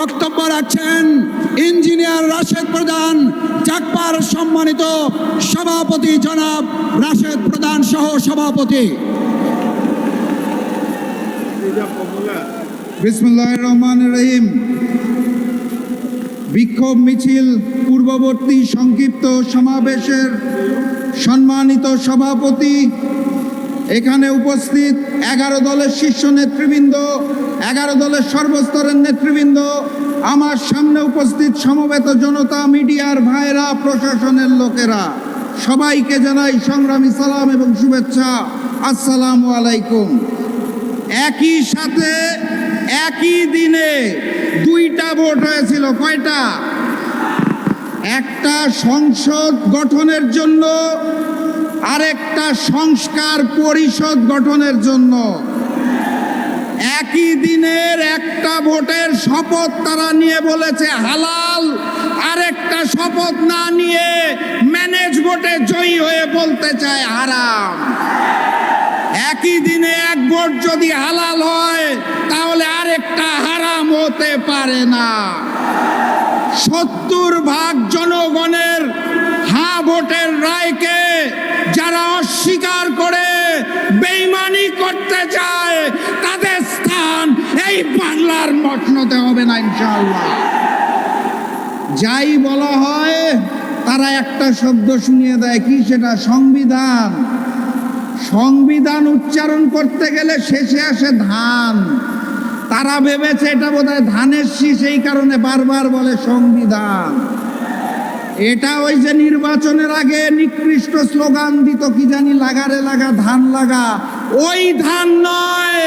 বক্তব্য রাখছেন ইঞ্জিনিয়ার রাশেদ প্রধান, চাকপার সম্মানিত সভাপতি জনাব রাশেদ প্রধান সহ সভাপতি। বিসমিল্লাহির রহমানির রহিম। বিক্ষোভ মিছিল পূর্ববর্তী সংক্ষিপ্ত সমাবেশের সম্মানিত সভাপতি, এখানে উপস্থিত 11 দলের শীর্ষ নেতৃবৃন্দ, 11 দলের সর্বস্তরের নেতৃবৃন্দ, আমার সামনে উপস্থিত সমবেত জনতা, মিডিয়ার ভাইরা, প্রশাসনের লোকেরা, সবাইকে জানাই সংগ্রামী সালাম এবং শুভেচ্ছা। আসসালামু আলাইকুম। একই সাথে একই দিনে দুইটা ভোট হয়েছিল। কয়টা? একটা সংসদ গঠনের জন্য, আরেকটা সংস্কার পরিষদ গঠনের জন্য। একই দিনের একটা ভোটের শপথ তারা নিয়ে বলেছে হালাল, আরেকটা শপথ না নিয়ে ম্যানেজ ভোটে জয়ী হয়ে বলতে চায় হারাম। একই দিনে এক ভোট যদি হালাল হয় তাহলে আরেকটা হারাম হতে পারে না। 70% জনগণের হ্যাঁ ভোটের রায়কে যারা অস্বীকার করে বেঈমানি করতে চায় তাদের স্থান এই বাংলার মসনদে হবে না ইনশাআল্লাহ। যাই বলা হয় তারা একটা শব্দ শুনিয়ে দেয়, কি সেটা? সংবিধান। সংবিধান উচ্চারণ করতে গেলে শেষে আসে ধান। তারা ভেবেছে এটা বোধহয় ধানের শীষ, এই কারণে বারবার বলে সংবিধান। এটা ওই যে নির্বাচনের আগে নিকৃষ্ট স্লোগান দিত, কি জানি, লাগারে লাগা ধান লাগা, ওই ধান নয়।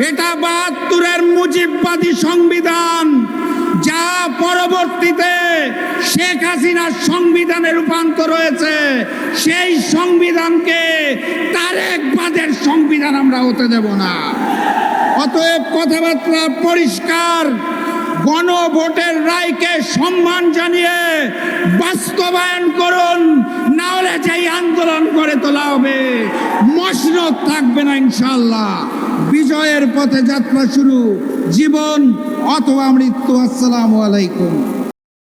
এটা 72-এর মুজিববাদী সংবিধান, যা পরবর্তীতে শেখ হাসিনার সংবিধানে রূপান্তর হয়েছে। সেই সংবিধানকে তারেকবাদের সংবিধান আমরা হতে দেব না। অতএব কথাবার্তা পরিষ্কার, গণভোটের রায়কে সম্মান জানিয়ে বাস্তবায়ন করুন, না হলে যেই আন্দোলন করে তোলা হবে মসনদ থাকবে না ইনশাআল্লাহ। বিজয়ের পথে যাত্রা শুরু, জীবন অথবা মৃত্যু। আসসালামু আলাইকুম।